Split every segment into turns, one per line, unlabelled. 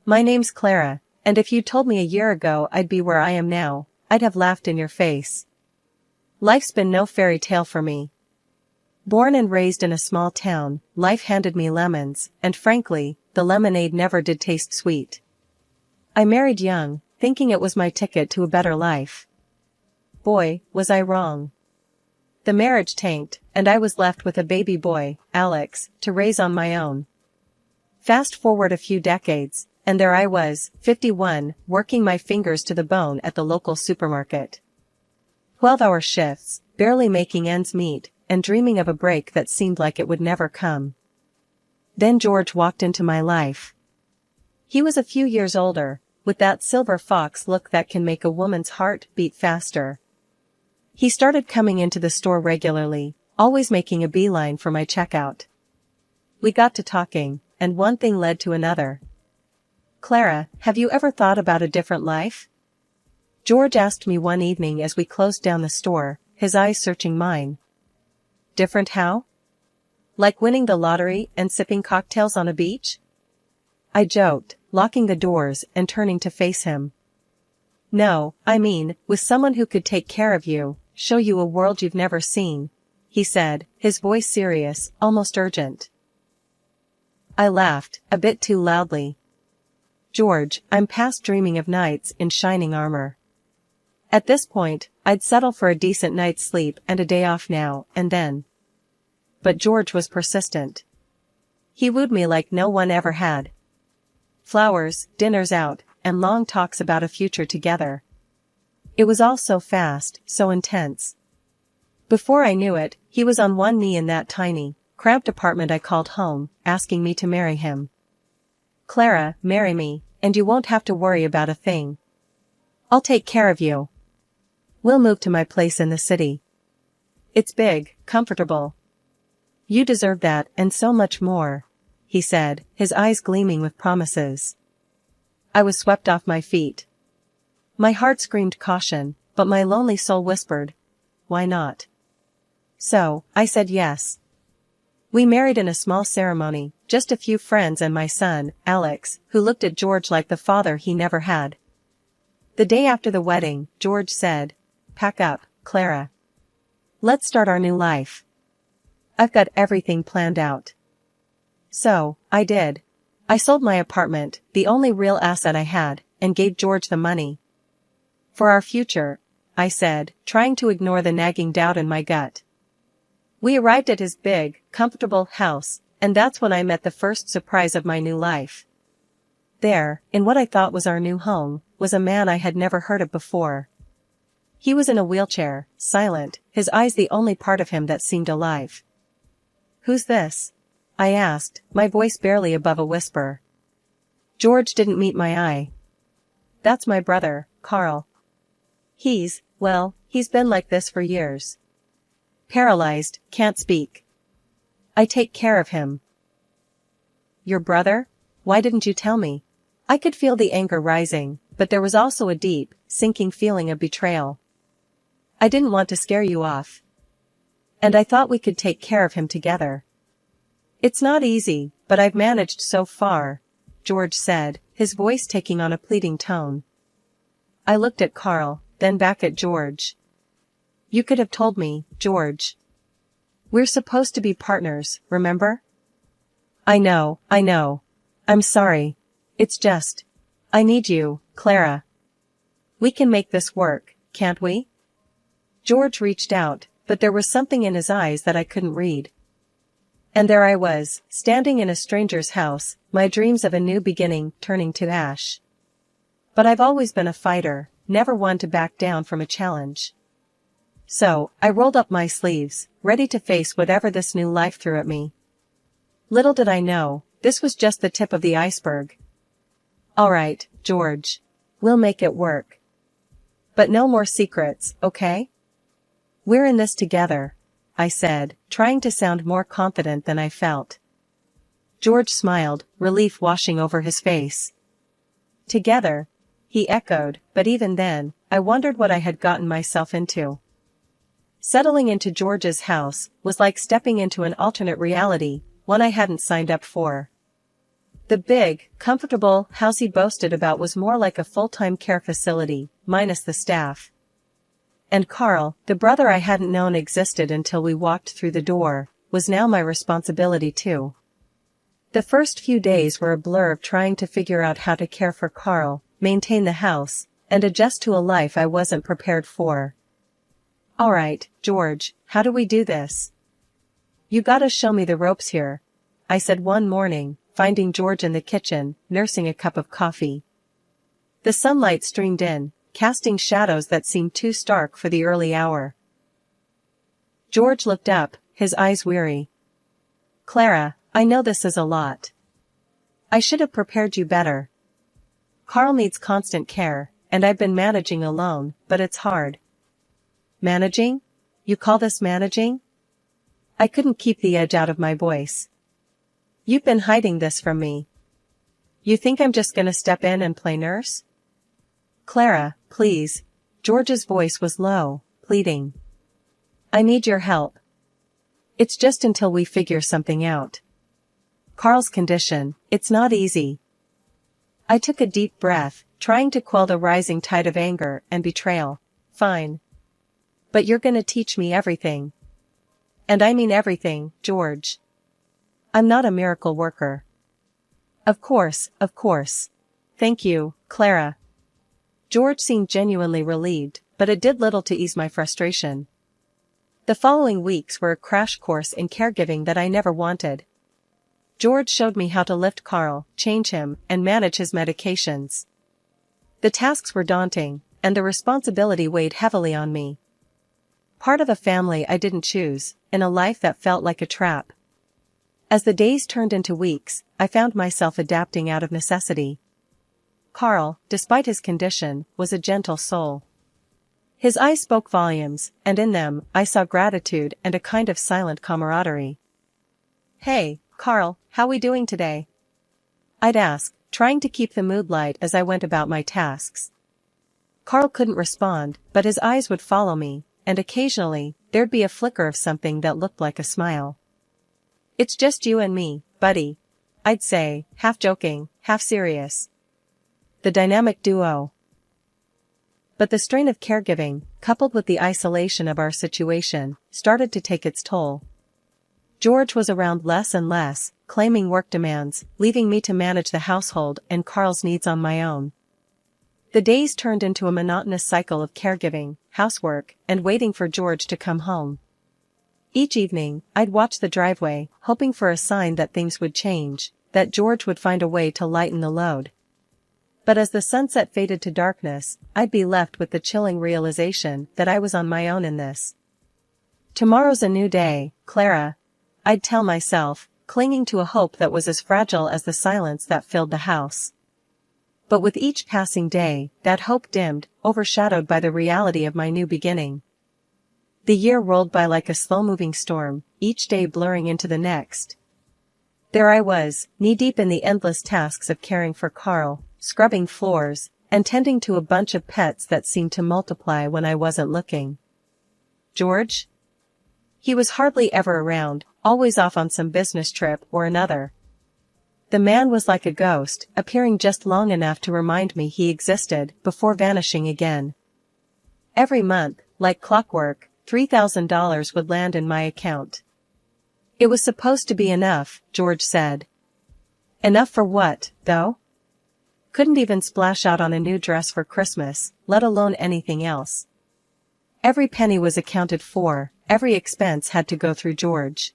My name's Clara, and if you told me a year ago I'd be where I am now, I'd have laughed in your face. Life's been no fairy tale for me. Born and raised in a small town, life handed me lemons, and frankly, the lemonade never did taste sweet. I married young, thinking it was my ticket to a better life. Boy, was I wrong. The marriage tanked, and I was left with a baby boy, Alex, to raise on my own. Fast forward a few decades, and there I was, 51, working my fingers to the bone at the local supermarket. 12-hour shifts, barely making ends meet, and dreaming of a break that seemed like it would never come. Then George walked into my life. He was a few years older, with that silver fox look that can make a woman's heart beat faster. He started coming into the store regularly, always making a beeline for my checkout. We got to talking, and one thing led to another. "Clara, have you ever thought about a different life?" George asked me one evening as we closed down the store, his eyes searching mine. "Different how?" "Like winning the lottery and sipping cocktails on a beach?" I joked, locking the doors and turning to face him. "No, I mean, with someone who could take care of you, show you a world you've never seen," he said, his voice serious, almost urgent. I laughed, a bit too loudly. "George, I'm past dreaming of knights in shining armor. At this point, I'd settle for a decent night's sleep and a day off now and then." But George was persistent. He wooed me like no one ever had. Flowers, dinners out, and long talks about a future together. It was all so fast, so intense. Before I knew it, he was on one knee in that tiny, cramped apartment I called home, asking me to marry him. "Clara, marry me, and you won't have to worry about a thing. I'll take care of you. We'll move to my place in the city. It's big, comfortable. You deserve that and so much more," he said, his eyes gleaming with promises. I was swept off my feet. My heart screamed caution, but my lonely soul whispered, "Why not?" So, I said yes. We married in a small ceremony, just a few friends and my son, Alex, who looked at George like the father he never had. The day after the wedding, George said, "Pack up, Clara. Let's start our new life. I've got everything planned out." So, I did. I sold my apartment, the only real asset I had, and gave George the money. "For our future," I said, trying to ignore the nagging doubt in my gut. We arrived at his big, comfortable house, and that's when I met the first surprise of my new life. There, in what I thought was our new home, was a man I had never heard of before. He was in a wheelchair, silent, his eyes the only part of him that seemed alive. "Who's this?" I asked, my voice barely above a whisper. George didn't meet my eye. "That's my brother, Carl. He's been like this for years. Paralyzed, can't speak. I take care of him." "Your brother? Why didn't you tell me?" I could feel the anger rising, but there was also a deep, sinking feeling of betrayal. "I didn't want to scare you off. And I thought we could take care of him together." "It's not easy, but I've managed so far," George said, his voice taking on a pleading tone. I looked at Carl, then back at George. "You could have told me, George. We're supposed to be partners, remember?" I know. I'm sorry. It's just, I need you, Clara. We can make this work, can't we?" George reached out, but there was something in his eyes that I couldn't read. And there I was, standing in a stranger's house, my dreams of a new beginning turning to ash. But I've always been a fighter, never one to back down from a challenge. So, I rolled up my sleeves, ready to face whatever this new life threw at me. Little did I know, this was just the tip of the iceberg. "All right, George. We'll make it work. But no more secrets, okay? We're in this together," I said, trying to sound more confident than I felt. George smiled, relief washing over his face. "Together," he echoed, but even then, I wondered what I had gotten myself into. Settling into George's house was like stepping into an alternate reality, one I hadn't signed up for. The big, comfortable house he boasted about was more like a full-time care facility, minus the staff. And Carl, the brother I hadn't known existed until we walked through the door, was now my responsibility too. The first few days were a blur of trying to figure out how to care for Carl, maintain the house, and adjust to a life I wasn't prepared for. "Alright, George, how do we do this? You gotta show me the ropes here," I said one morning, finding George in the kitchen, nursing a cup of coffee. The sunlight streamed in, casting shadows that seemed too stark for the early hour. George looked up, his eyes weary. "Clara, I know this is a lot. I should have prepared you better. Carl needs constant care, and I've been managing alone, but it's hard." "Managing? You call this managing?" I couldn't keep the edge out of my voice. "You've been hiding this from me. You think I'm just gonna step in and play nurse?" "Clara, please." George's voice was low, pleading. "I need your help. It's just until we figure something out. Carl's condition, it's not easy." I took a deep breath, trying to quell the rising tide of anger and betrayal. "Fine. But you're gonna teach me everything. And I mean everything, George. I'm not a miracle worker." Of course, of course. Thank you, Clara." George seemed genuinely relieved, but it did little to ease my frustration. The following weeks were a crash course in caregiving that I never wanted. George showed me how to lift Carl, change him, and manage his medications. The tasks were daunting, and the responsibility weighed heavily on me. Part of a family I didn't choose, in a life that felt like a trap. As the days turned into weeks, I found myself adapting out of necessity. Carl, despite his condition, was a gentle soul. His eyes spoke volumes, and in them, I saw gratitude and a kind of silent camaraderie. "Hey, Carl, how we doing today?" I'd ask, trying to keep the mood light as I went about my tasks. Carl couldn't respond, but his eyes would follow me, and occasionally, there'd be a flicker of something that looked like a smile. "It's just you and me, buddy," I'd say, half joking, half serious. The dynamic duo. But the strain of caregiving, coupled with the isolation of our situation, started to take its toll. George was around less and less, claiming work demands, leaving me to manage the household and Carl's needs on my own. The days turned into a monotonous cycle of caregiving, housework, and waiting for George to come home. Each evening, I'd watch the driveway, hoping for a sign that things would change, that George would find a way to lighten the load. But as the sunset faded to darkness, I'd be left with the chilling realization that I was on my own in this. "Tomorrow's a new day, Clara," I'd tell myself, clinging to a hope that was as fragile as the silence that filled the house. But with each passing day, that hope dimmed, overshadowed by the reality of my new beginning. The year rolled by like a slow-moving storm, each day blurring into the next. There I was, knee-deep in the endless tasks of caring for Carl, scrubbing floors, and tending to a bunch of pets that seemed to multiply when I wasn't looking. George? He was hardly ever around, always off on some business trip or another. The man was like a ghost, appearing just long enough to remind me he existed, before vanishing again. Every month, like clockwork, $3,000 would land in my account. It was supposed to be enough, George said. Enough for what, though? Couldn't even splash out on a new dress for Christmas, let alone anything else. Every penny was accounted for, every expense had to go through George.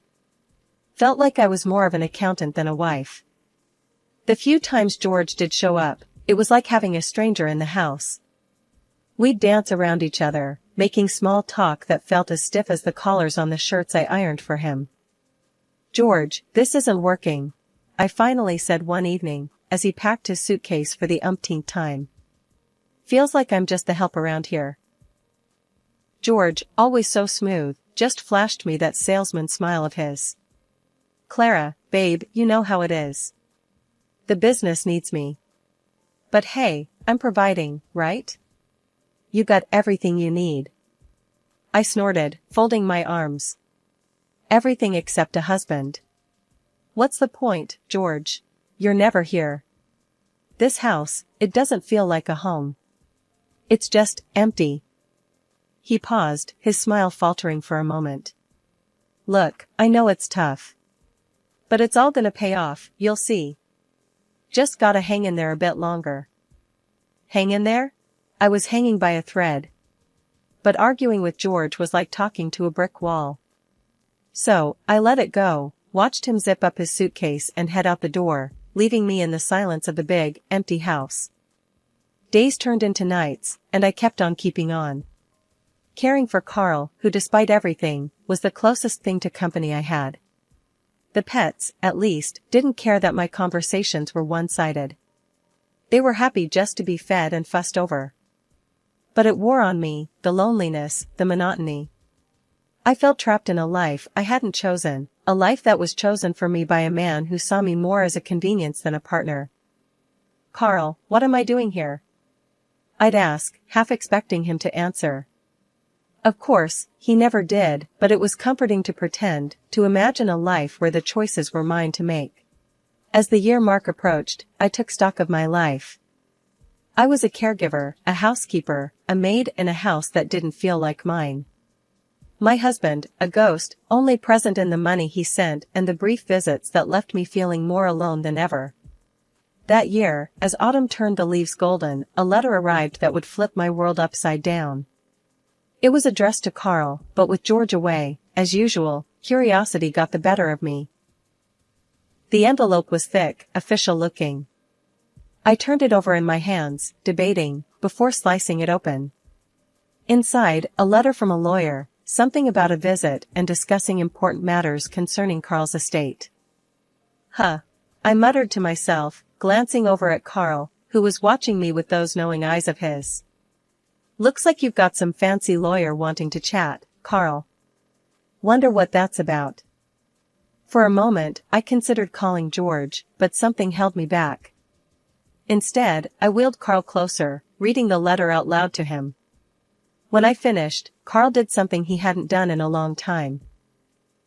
Felt like I was more of an accountant than a wife. The few times George did show up, it was like having a stranger in the house. We'd dance around each other, making small talk that felt as stiff as the collars on the shirts I ironed for him. "George, this isn't working," I finally said one evening, as he packed his suitcase for the umpteenth time. "Feels like I'm just the help around here." George, always so smooth, just flashed me that salesman smile of his. "Clara, babe, you know how it is. The business needs me. But hey, I'm providing, right? You got everything you need." I snorted, folding my arms. "Everything except a husband." "What's the point, George? you're never here. This house, it doesn't feel like a home. It's just empty. He paused, his smile faltering for a moment. Look, I know it's tough. But it's all gonna pay off, you'll see. Just gotta hang in there a bit longer. Hang in there? I was hanging by a thread. But arguing with George was like talking to a brick wall. So, I let it go, watched him zip up his suitcase and head out the door, leaving me in the silence of the big, empty house. Days turned into nights, and I kept on keeping on. Caring for Carl, who despite everything, was the closest thing to company I had. The pets, at least, didn't care that my conversations were one-sided. They were happy just to be fed and fussed over. But it wore on me, the loneliness, the monotony. I felt trapped in a life I hadn't chosen, a life that was chosen for me by a man who saw me more as a convenience than a partner. Carl, what am I doing here? I'd ask, half expecting him to answer. Of course, he never did, but it was comforting to pretend, to imagine a life where the choices were mine to make. As the year mark approached, I took stock of my life. I was a caregiver, a housekeeper, a maid in a house that didn't feel like mine. My husband, a ghost, only present in the money he sent and the brief visits that left me feeling more alone than ever. That year, as autumn turned the leaves golden, a letter arrived that would flip my world upside down. It was addressed to Carl, but with George away, as usual, curiosity got the better of me. The envelope was thick, official-looking. I turned it over in my hands, debating, before slicing it open. Inside, a letter from a lawyer, something about a visit and discussing important matters concerning Carl's estate. Huh. I muttered to myself, glancing over at Carl, who was watching me with those knowing eyes of his. Looks like you've got some fancy lawyer wanting to chat, Carl. Wonder what that's about. For a moment, I considered calling George, but something held me back. Instead, I wheeled Carl closer, reading the letter out loud to him. When I finished, Carl did something he hadn't done in a long time.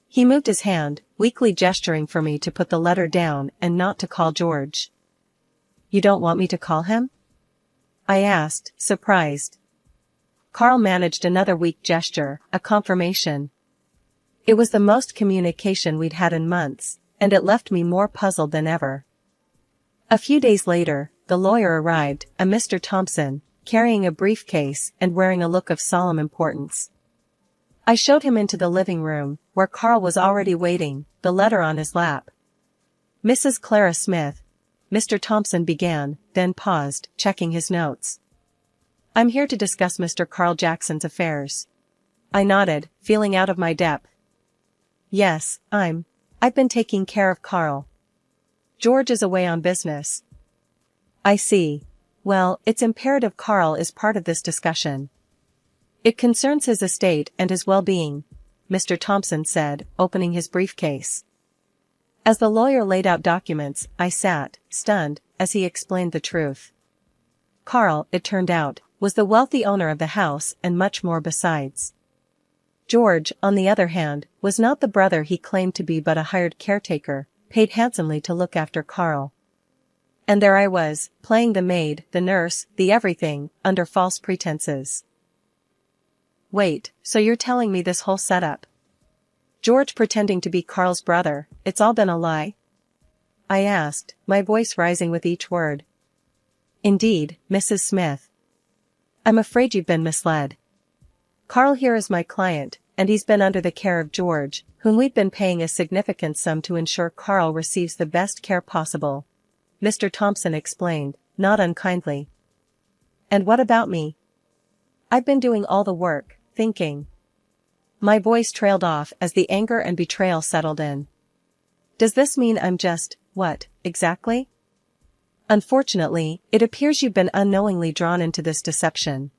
He moved his hand, weakly gesturing for me to put the letter down and not to call George. You don't want me to call him? I asked, surprised. Carl managed another weak gesture, a confirmation. It was the most communication we'd had in months, and it left me more puzzled than ever. A few days later, the lawyer arrived, a Mr. Thompson, carrying a briefcase and wearing a look of solemn importance. I showed him into the living room, where Carl was already waiting, the letter on his lap. Mrs. Clara Smith, Mr. Thompson began, then paused, checking his notes. I'm here to discuss Mr. Carl Jackson's affairs. I nodded, feeling out of my depth. Yes, I've been taking care of Carl. George is away on business. I see. Well, it's imperative Carl is part of this discussion. It concerns his estate and his well-being, Mr. Thompson said, opening his briefcase. As the lawyer laid out documents, I sat, stunned, as he explained the truth. Carl, it turned out, was the wealthy owner of the house and much more besides. George, on the other hand, was not the brother he claimed to be but a hired caretaker, paid handsomely to look after Carl. And there I was, playing the maid, the nurse, the everything, under false pretenses. Wait, so you're telling me this whole setup? George pretending to be Carl's brother, it's all been a lie? I asked, my voice rising with each word. Indeed, Mrs. Smith. I'm afraid you've been misled. Carl here is my client, and he's been under the care of George, whom we've been paying a significant sum to ensure Carl receives the best care possible, Mr. Thompson explained, not unkindly. And what about me? I've been doing all the work, thinking. My voice trailed off as the anger and betrayal settled in. Does this mean I'm just, what, exactly? Unfortunately, it appears you've been unknowingly drawn into this deception.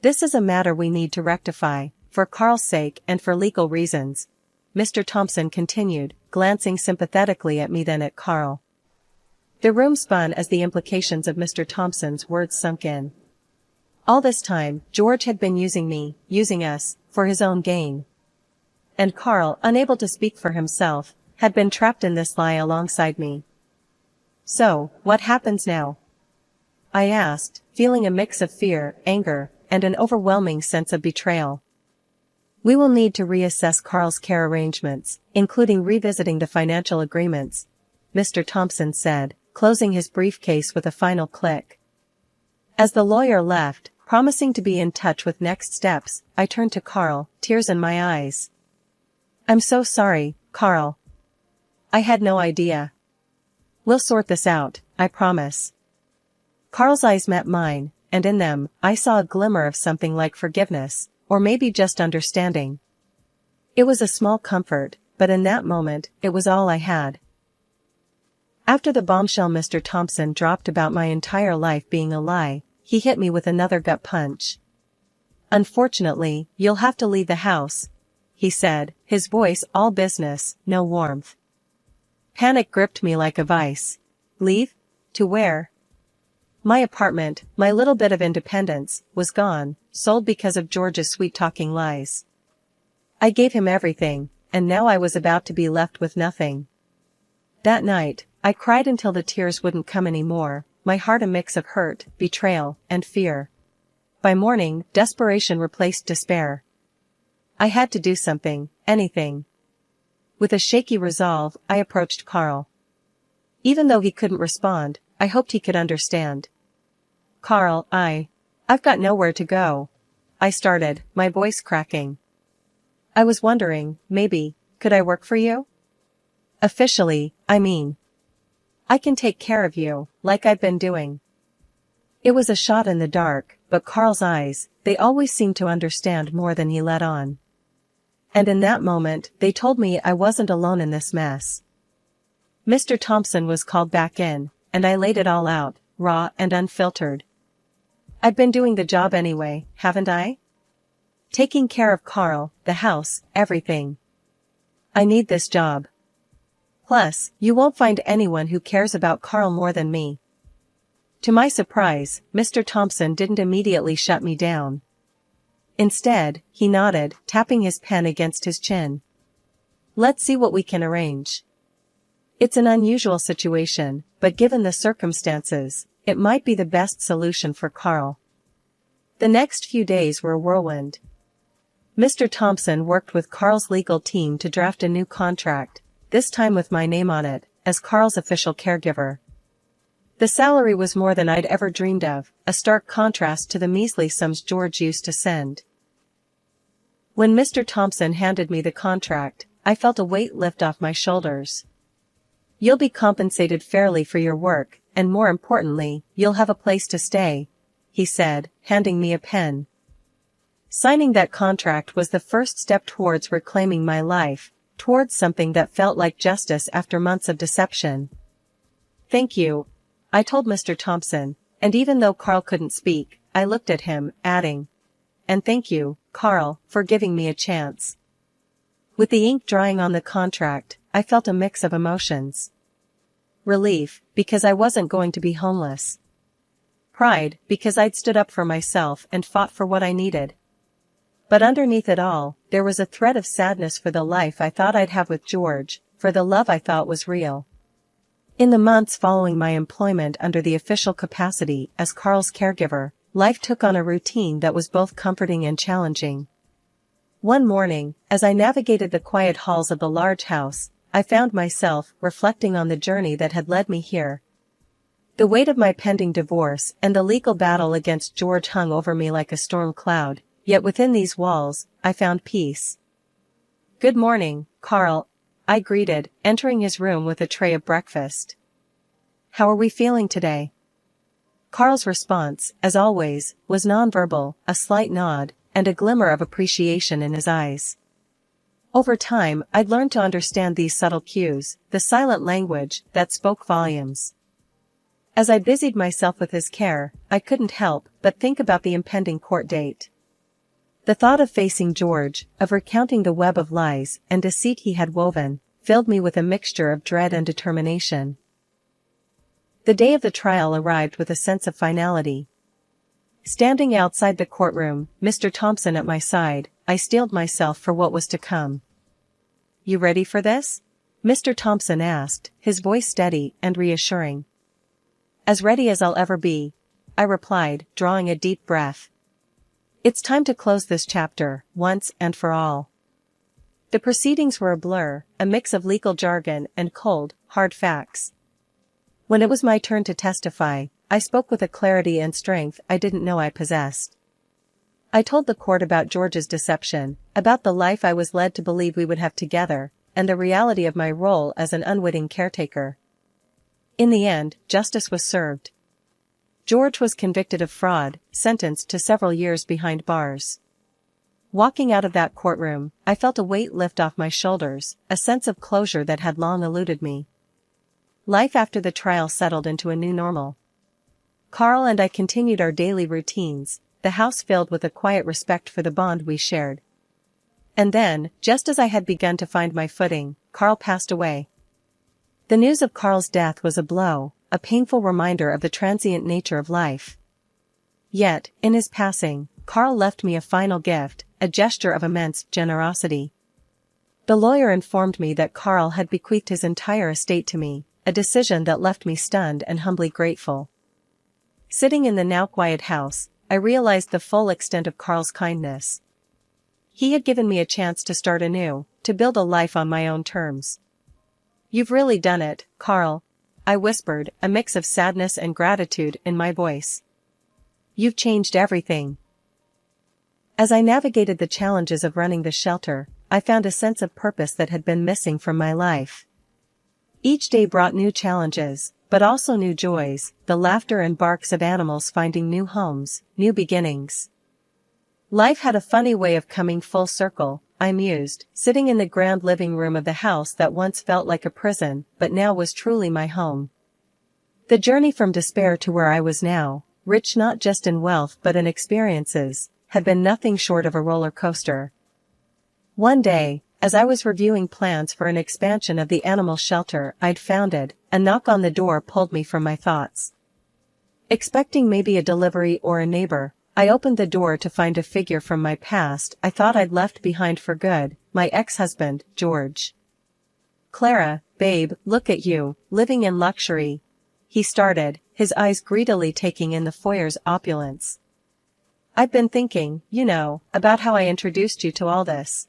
This is a matter we need to rectify, for Carl's sake and for legal reasons, Mr. Thompson continued, glancing sympathetically at me then at Carl. The room spun as the implications of Mr. Thompson's words sunk in. All this time, George had been using me, using us, for his own gain. And Carl, unable to speak for himself, had been trapped in this lie alongside me. So, what happens now? I asked, feeling a mix of fear, anger, and an overwhelming sense of betrayal. We will need to reassess Carl's care arrangements, including revisiting the financial agreements, Mr. Thompson said, closing his briefcase with a final click. As the lawyer left, promising to be in touch with next steps, I turned to Carl, tears in my eyes. I'm so sorry, Carl. I had no idea. We'll sort this out, I promise. Carl's eyes met mine, and in them, I saw a glimmer of something like forgiveness, or maybe just understanding. It was a small comfort, but in that moment, it was all I had. After the bombshell Mr. Thompson dropped about my entire life being a lie, he hit me with another gut punch. Unfortunately, you'll have to leave the house, he said, his voice all business, no warmth. Panic gripped me like a vice. Leave? To where? My apartment, my little bit of independence, was gone, sold because of George's sweet-talking lies. I gave him everything, and now I was about to be left with nothing. That night, I cried until the tears wouldn't come anymore, my heart a mix of hurt, betrayal, and fear. By morning, desperation replaced despair. I had to do something, anything. With a shaky resolve, I approached Carl. Even though he couldn't respond, I hoped he could understand. Carl, I've got nowhere to go. I started, my voice cracking. I was wondering, maybe, could I work for you? Officially, I mean. I can take care of you, like I've been doing. It was a shot in the dark, but Carl's eyes, they always seemed to understand more than he let on. And in that moment, they told me I wasn't alone in this mess. Mr. Thompson was called back in, and I laid it all out, raw and unfiltered. I'd been doing the job anyway, haven't I? Taking care of Carl, the house, everything. I need this job. Plus, you won't find anyone who cares about Carl more than me. To my surprise, Mr. Thompson didn't immediately shut me down. Instead, he nodded, tapping his pen against his chin. Let's see what we can arrange. It's an unusual situation, but given the circumstances, it might be the best solution for Carl. The next few days were a whirlwind. Mr. Thompson worked with Carl's legal team to draft a new contract, this time with my name on it, as Carl's official caregiver. The salary was more than I'd ever dreamed of, a stark contrast to the measly sums George used to send. When Mr. Thompson handed me the contract, I felt a weight lift off my shoulders. You'll be compensated fairly for your work, and more importantly, you'll have a place to stay, he said, handing me a pen. Signing that contract was the first step towards reclaiming my life, towards something that felt like justice after months of deception. Thank you, I told Mr. Thompson, and even though Carl couldn't speak, I looked at him, adding, and thank you, Carl, for giving me a chance. With the ink drying on the contract, I felt a mix of emotions. Relief, because I wasn't going to be homeless. Pride, because I'd stood up for myself and fought for what I needed. But underneath it all, there was a thread of sadness for the life I thought I'd have with George, for the love I thought was real. In the months following my employment under the official capacity as Carl's caregiver, life took on a routine that was both comforting and challenging. One morning, as I navigated the quiet halls of the large house, I found myself reflecting on the journey that had led me here. The weight of my pending divorce and the legal battle against George hung over me like a storm cloud, yet within these walls, I found peace. Good morning, Carl, I greeted, entering his room with a tray of breakfast. How are we feeling today? Carl's response, as always, was nonverbal, a slight nod, and a glimmer of appreciation in his eyes. Over time, I'd learned to understand these subtle cues, the silent language that spoke volumes. As I busied myself with his care, I couldn't help but think about the impending court date. The thought of facing George, of recounting the web of lies and deceit he had woven, filled me with a mixture of dread and determination. The day of the trial arrived with a sense of finality. Standing outside the courtroom, Mr. Thompson at my side, I steeled myself for what was to come. You ready for this? Mr. Thompson asked, his voice steady and reassuring. As ready as I'll ever be, I replied, drawing a deep breath. It's time to close this chapter, once and for all. The proceedings were a blur, a mix of legal jargon and cold, hard facts. When it was my turn to testify, I spoke with a clarity and strength I didn't know I possessed. I told the court about George's deception, about the life I was led to believe we would have together, and the reality of my role as an unwitting caretaker. In the end, justice was served. George was convicted of fraud, sentenced to several years behind bars. Walking out of that courtroom, I felt a weight lift off my shoulders, a sense of closure that had long eluded me. Life after the trial settled into a new normal. Carl and I continued our daily routines, the house filled with a quiet respect for the bond we shared. And then, just as I had begun to find my footing, Carl passed away. The news of Carl's death was a blow, a painful reminder of the transient nature of life. Yet, in his passing, Carl left me a final gift, a gesture of immense generosity. The lawyer informed me that Carl had bequeathed his entire estate to me, a decision that left me stunned and humbly grateful. Sitting in the now quiet house, I realized the full extent of Carl's kindness. He had given me a chance to start anew, to build a life on my own terms. "You've really done it, Carl," I whispered, a mix of sadness and gratitude in my voice. "You've changed everything." As I navigated the challenges of running the shelter, I found a sense of purpose that had been missing from my life. Each day brought new challenges, but also new joys, the laughter and barks of animals finding new homes, new beginnings. Life had a funny way of coming full circle, I mused, sitting in the grand living room of the house that once felt like a prison, but now was truly my home. The journey from despair to where I was now, rich not just in wealth but in experiences, had been nothing short of a roller coaster. One day, as I was reviewing plans for an expansion of the animal shelter I'd founded, a knock on the door pulled me from my thoughts. Expecting maybe a delivery or a neighbor, I opened the door to find a figure from my past I thought I'd left behind for good, my ex-husband, George. "Clara, babe, look at you, living in luxury," he started, his eyes greedily taking in the foyer's opulence. "I've been thinking, about how I introduced you to all this.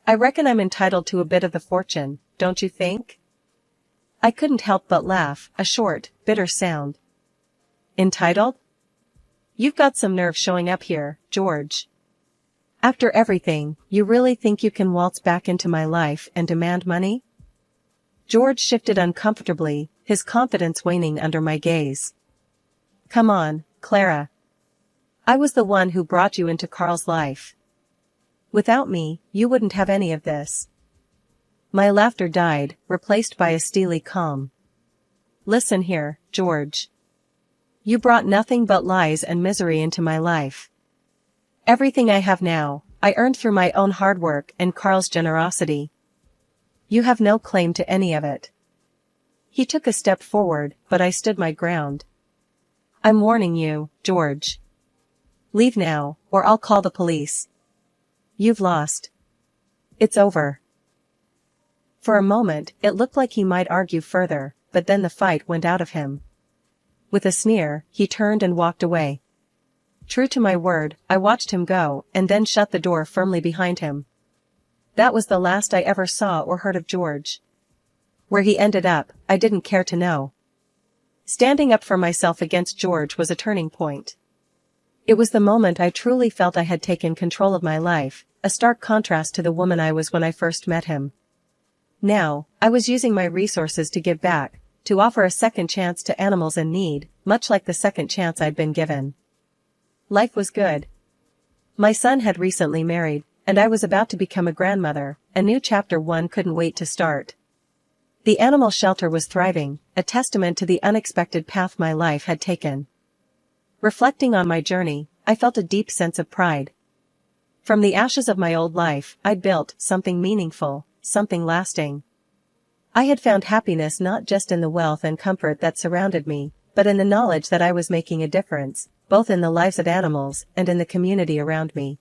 I reckon I'm entitled to a bit of the fortune, don't you think?" I couldn't help but laugh, a short, bitter sound. "Entitled? You've got some nerve showing up here, George. After everything, you really think you can waltz back into my life and demand money?" George shifted uncomfortably, his confidence waning under my gaze. "Come on, Clara. I was the one who brought you into Carl's life. Without me, you wouldn't have any of this." My laughter died, replaced by a steely calm. "Listen here, George. You brought nothing but lies and misery into my life. Everything I have now, I earned through my own hard work and Carl's generosity. You have no claim to any of it." He took a step forward, but I stood my ground. "I'm warning you, George. Leave now, or I'll call the police. You've lost. It's over." For a moment, it looked like he might argue further, but then the fight went out of him. With a sneer, he turned and walked away. True to my word, I watched him go, and then shut the door firmly behind him. That was the last I ever saw or heard of George. Where he ended up, I didn't care to know. Standing up for myself against George was a turning point. It was the moment I truly felt I had taken control of my life, a stark contrast to the woman I was when I first met him. Now, I was using my resources to give back, to offer a second chance to animals in need, much like the second chance I'd been given. Life was good. My son had recently married, and I was about to become a grandmother, a new chapter one couldn't wait to start. The animal shelter was thriving, a testament to the unexpected path my life had taken. Reflecting on my journey, I felt a deep sense of pride. From the ashes of my old life, I'd built something meaningful, something lasting. I had found happiness not just in the wealth and comfort that surrounded me, but in the knowledge that I was making a difference, both in the lives of animals and in the community around me.